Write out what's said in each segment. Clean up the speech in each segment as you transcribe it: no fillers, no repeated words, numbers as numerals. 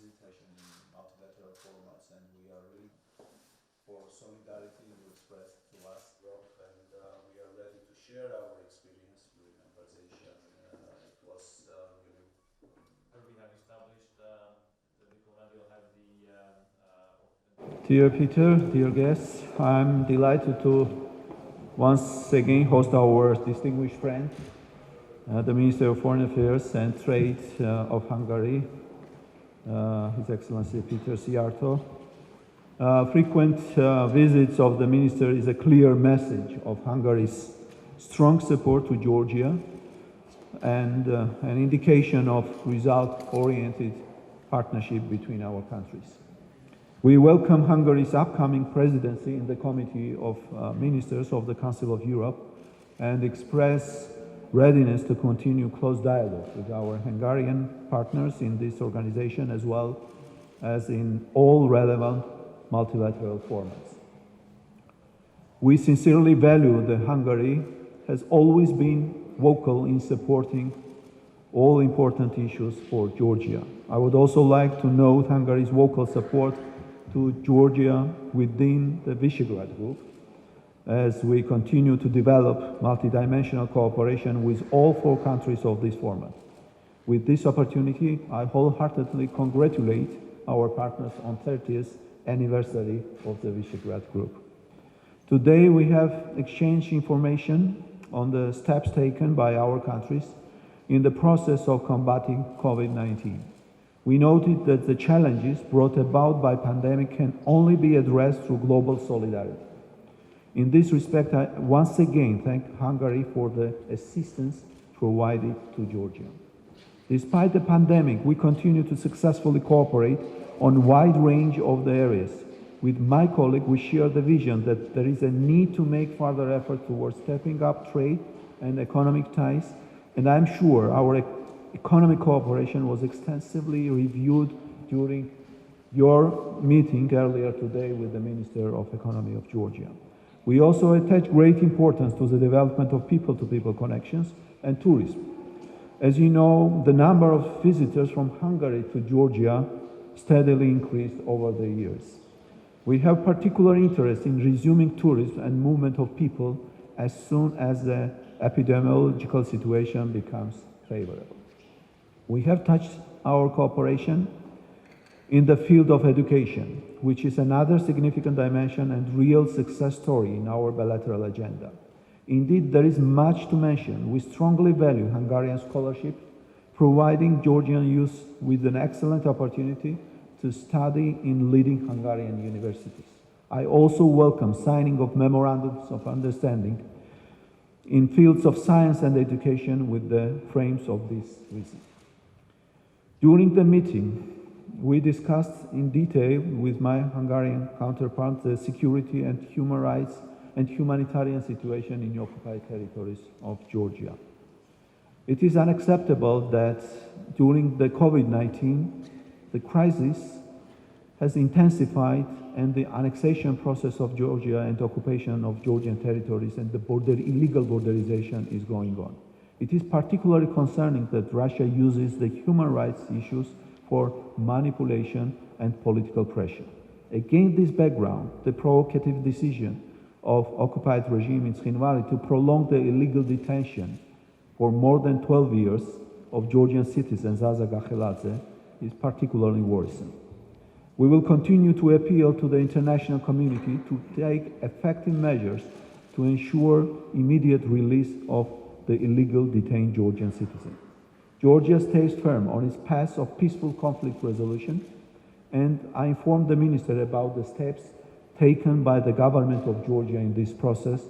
visitation in multilateral formats, and we are really for solidarity you expressed to us, Rob, and we are ready to share our experience during conversation. It was really. We have established the diplomat will have the. Dear Peter, dear guests, I'm delighted to once again host our distinguished friend, the Minister of Foreign Affairs and Trade of Hungary, His Excellency Peter Sıyartos. Frequent visits of the Minister is a clear message of Hungary's strong support to Georgia and an indication of result-oriented partnership between our countries. We welcome Hungary's upcoming presidency in the Committee of Ministers of the Council of Europe and express readiness to continue close dialogue with our Hungarian partners in this organization as well as in all relevant multilateral formats. We sincerely value that Hungary has always been vocal in supporting all important issues for Georgia. I would also like to note Hungary's vocal support to Georgia within the Visegrad Group as we continue to develop multidimensional cooperation with all four countries of this format. With this opportunity, I wholeheartedly congratulate our partners on 30th anniversary of the Visegrad Group. Today we have exchanged information on the steps taken by our countries in the process of combating COVID-19. We noted that the challenges brought about by pandemic can only be addressed through global solidarity. In this respect, I once again thank Hungary for the assistance provided to Georgia. Despite the pandemic, we continue to successfully cooperate on a wide range of the areas. With my colleague, we share the vision that there is a need to make further effort towards stepping up trade and economic ties, and I'm sure our economic cooperation was extensively reviewed during your meeting earlier today with the Minister of Economy of Georgia. We also attach great importance to the development of people-to-people connections and tourism. As you know, the number of visitors from Hungary to Georgia steadily increased over the years. We have particular interest in resuming tourism and movement of people as soon as the epidemiological situation becomes favorable. We have touched our cooperation in the field of education, which is another significant dimension and real success story in our bilateral agenda. Indeed, there is much to mention. We strongly value Hungarian scholarship, providing Georgian youth with an excellent opportunity to study in leading Hungarian universities. I also welcome signing of memorandums of understanding in fields of science and education with the frames of this visit. During the meeting, we discussed in detail with my Hungarian counterpart the security and human rights and humanitarian situation in occupied territories of Georgia. It is unacceptable that during the COVID-19, the crisis has intensified and the annexation process of Georgia and occupation of Georgian territories and the illegal borderization is going on. It is particularly concerning that Russia uses the human rights issues for manipulation and political pressure. Against this background, the provocative decision of occupied regime in Țhinvali to prolong the illegal detention for more than 12 years of Georgian citizen Zaza Gacheladze is particularly worrisome. We will continue to appeal to the international community to take effective measures to ensure immediate release of the illegal detained Georgian citizen. Georgia stays firm on its path of peaceful conflict resolution, and I informed the Minister about the steps taken by the government of Georgia in this process,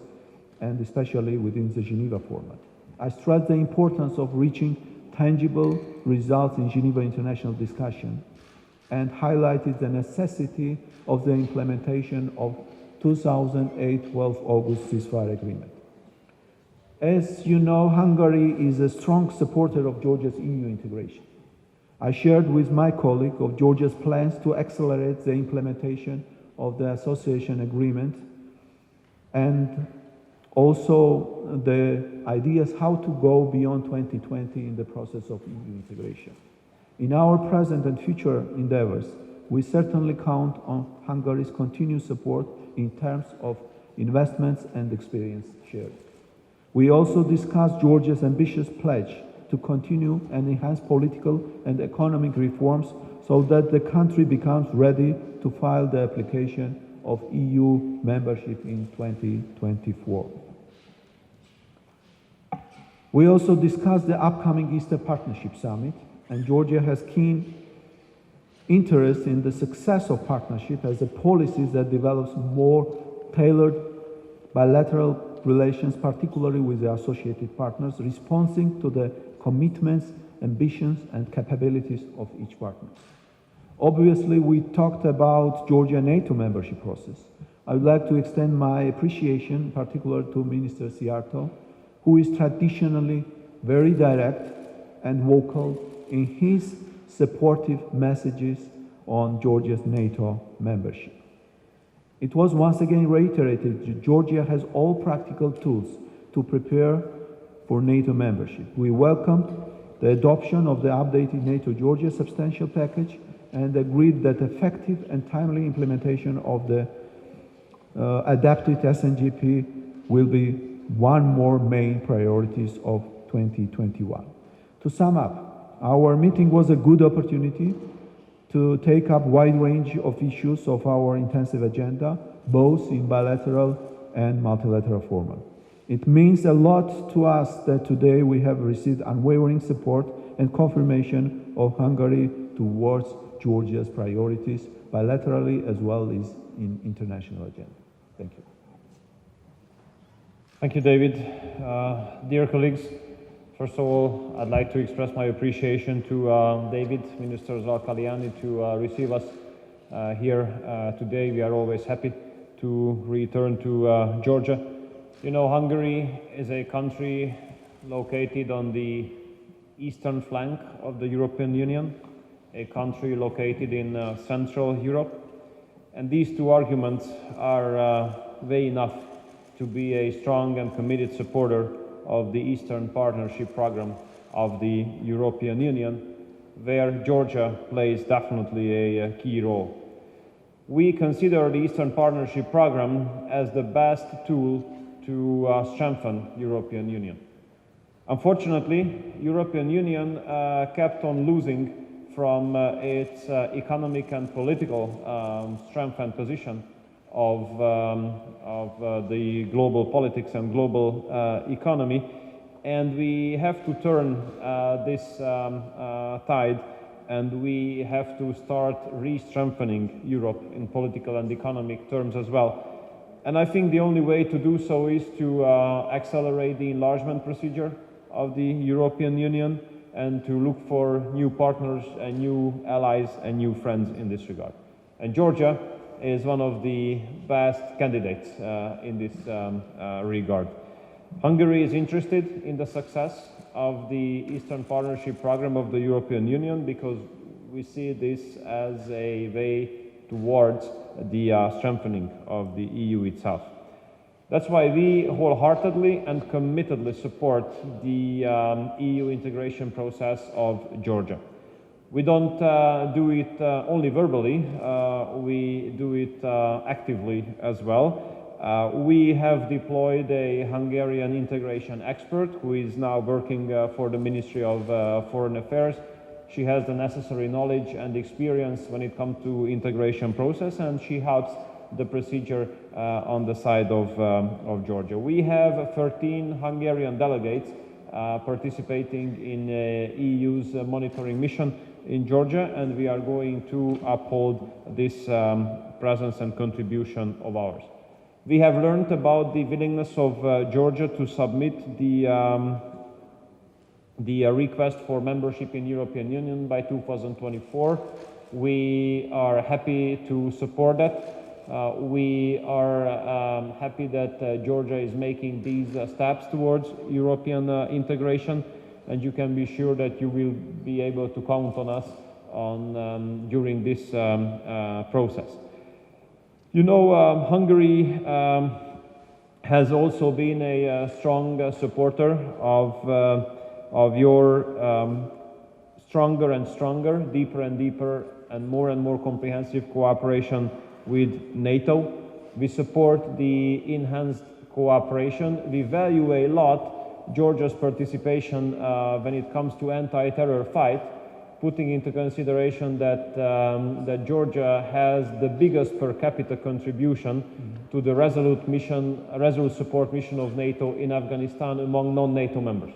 and especially within the Geneva format. I stressed the importance of reaching tangible results in Geneva international discussion and highlighted the necessity of the implementation of 2008 12 August ceasefire agreement. As you know, Hungary is a strong supporter of Georgia's EU integration. I shared with my colleague of Georgia's plans to accelerate the implementation of the association agreement and also the ideas how to go beyond 2020 in the process of EU integration. In our present and future endeavors, we certainly count on Hungary's continued support in terms of investments and experience shared. We also discussed Georgia's ambitious pledge to continue and enhance political and economic reforms so that the country becomes ready to file the application of EU membership in 2024. We also discussed the upcoming Eastern Partnership Summit, and Georgia has keen interest in the success of partnership as a policy that develops more tailored bilateral relations, particularly with the associated partners, responding to the commitments, ambitions, and capabilities of each partner. Obviously, we talked about Georgia NATO membership process. I would like to extend my appreciation, in particular to Minister Sıyartos, who is traditionally very direct and vocal in his supportive messages on Georgia's NATO membership. It was once again reiterated that Georgia has all practical tools to prepare for NATO membership. We welcomed the adoption of the updated NATO-Georgia substantial package and agreed that effective and timely implementation of the adapted SNGP will be one more main priorities of 2021. To sum up, our meeting was a good opportunity to take up a wide range of issues of our intensive agenda, both in bilateral and multilateral format. It means a lot to us that today we have received unwavering support and confirmation of Hungary towards Georgia's priorities, bilaterally as well as in international agenda. Thank you. Thank you, David. Dear colleagues, first of all, I'd like to express my appreciation to David, Minister Zalkaliyani, to receive us here today. We are always happy to return to Georgia. You know, Hungary is a country located on the eastern flank of the European Union, a country located in Central Europe. And these two arguments are way enough to be a strong and committed supporter of the Eastern Partnership Program of the European Union, where Georgia plays definitely a key role. We consider the Eastern Partnership Program as the best tool to strengthen European Union. Unfortunately, European Union kept on losing from its economic and political strength and position of the global politics and global economy, and we have to turn this tide, and we have to start re-strengthening Europe in political and economic terms as well. And I think the only way to do so is to accelerate the enlargement procedure of the European Union and to look for new partners and new allies and new friends in this regard. And Georgia is one of the best candidates in this regard. Hungary is interested in the success of the Eastern Partnership Program of the European Union because we see this as a way towards the strengthening of the EU itself. That's why we wholeheartedly and committedly support the EU integration process of Georgia. We don't do it only verbally, we do it actively as well. We have deployed a Hungarian integration expert who is now working for the Ministry of Foreign Affairs. She has the necessary knowledge and experience when it comes to integration process, and she helps the procedure on the side of Georgia. We have 13 Hungarian delegates participating in EU's monitoring mission in Georgia, and we are going to uphold this presence and contribution of ours. We have learned about the willingness of Georgia to submit the request for membership in European Union by 2024. We are happy to support that. We are happy that Georgia is making these steps towards European integration, and you can be sure that you will be able to count on us during this process. You know, Hungary has also been a strong supporter of your stronger and stronger, deeper and deeper, and more comprehensive cooperation with NATO. We support the enhanced cooperation. We value a lot Georgia's participation when it comes to anti-terror fight, putting into consideration that, that Georgia has the biggest per capita contribution to the resolute support mission of NATO in Afghanistan among non-NATO members.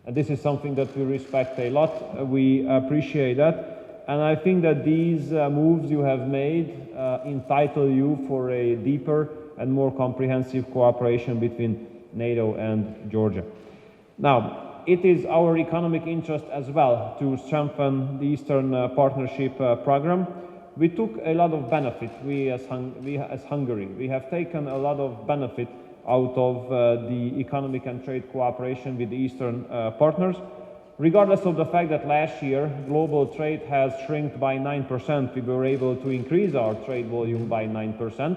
And this is something that we respect a lot. We appreciate that. And I think that these moves you have made entitle you for a deeper and more comprehensive cooperation between NATO and Georgia. Now, it is our economic interest as well to strengthen the Eastern Partnership program. We took a lot of benefit, we as Hungary. We have taken a lot of benefit out of the economic and trade cooperation with the Eastern partners. Regardless of the fact that last year global trade has shrunk by 9%, we were able to increase our trade volume by 9%,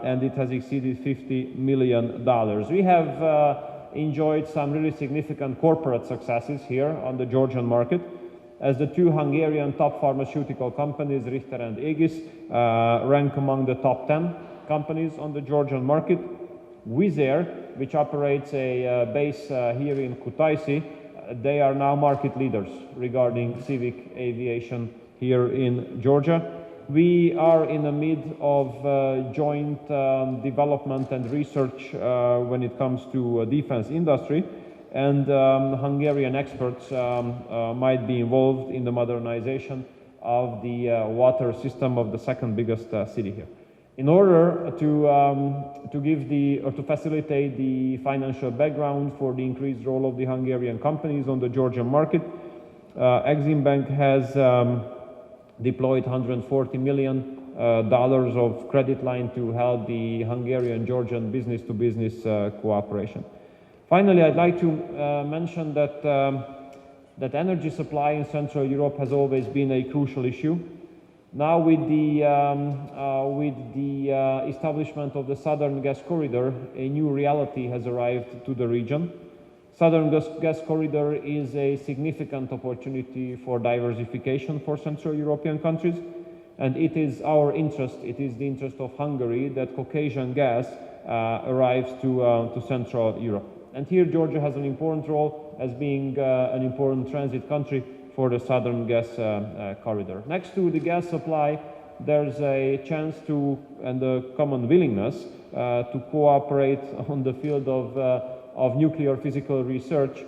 and it has exceeded $50 million. We have enjoyed some really significant corporate successes here on the Georgian market, as the two Hungarian top pharmaceutical companies, Richter and Aegis, rank among the top 10 companies on the Georgian market. Wizz Air, which operates a base here in Kutaisi, they are now market leaders regarding civic aviation here in Georgia. We are in the mid of joint development and research when it comes to defense industry, and Hungarian experts might be involved in the modernization of the water system of the second biggest city here. In order to give or to facilitate the financial background for the increased role of the Hungarian companies on the Georgian market, Exim Bank has deployed $140 million of credit line to help the Hungarian-Georgian business-to-business cooperation. Finally, I'd like to mention that that energy supply in Central Europe has always been a crucial issue. Now, with the establishment of the Southern Gas Corridor, a new reality has arrived to the region. Southern Gas Corridor is a significant opportunity for diversification for Central European countries, and it is our interest, it is the interest of Hungary, that Caucasian gas arrives to Central Europe. And here Georgia has an important role as being an important transit country for the Southern Gas Corridor. Next to the gas supply, there's a chance to, and a common willingness to cooperate on the field of nuclear physical research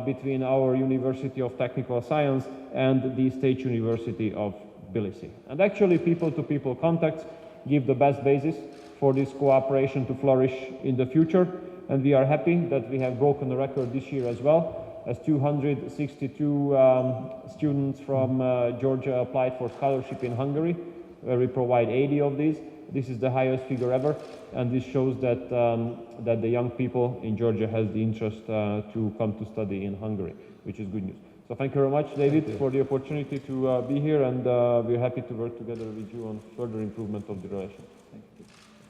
between our University of Technical Science and the State University of Tbilisi. And actually, people-to-people contacts give the best basis for this cooperation to flourish in the future. And we are happy that we have broken the record this year as well, as 262 students from Georgia applied for scholarship in Hungary, where we provide 80 of these. This is the highest figure ever, and this shows that, that the young people in Georgia has the interest to come to study in Hungary, which is good news. So thank you very much, David, for the opportunity to be here, and we're happy to work together with you on further improvement of the relations.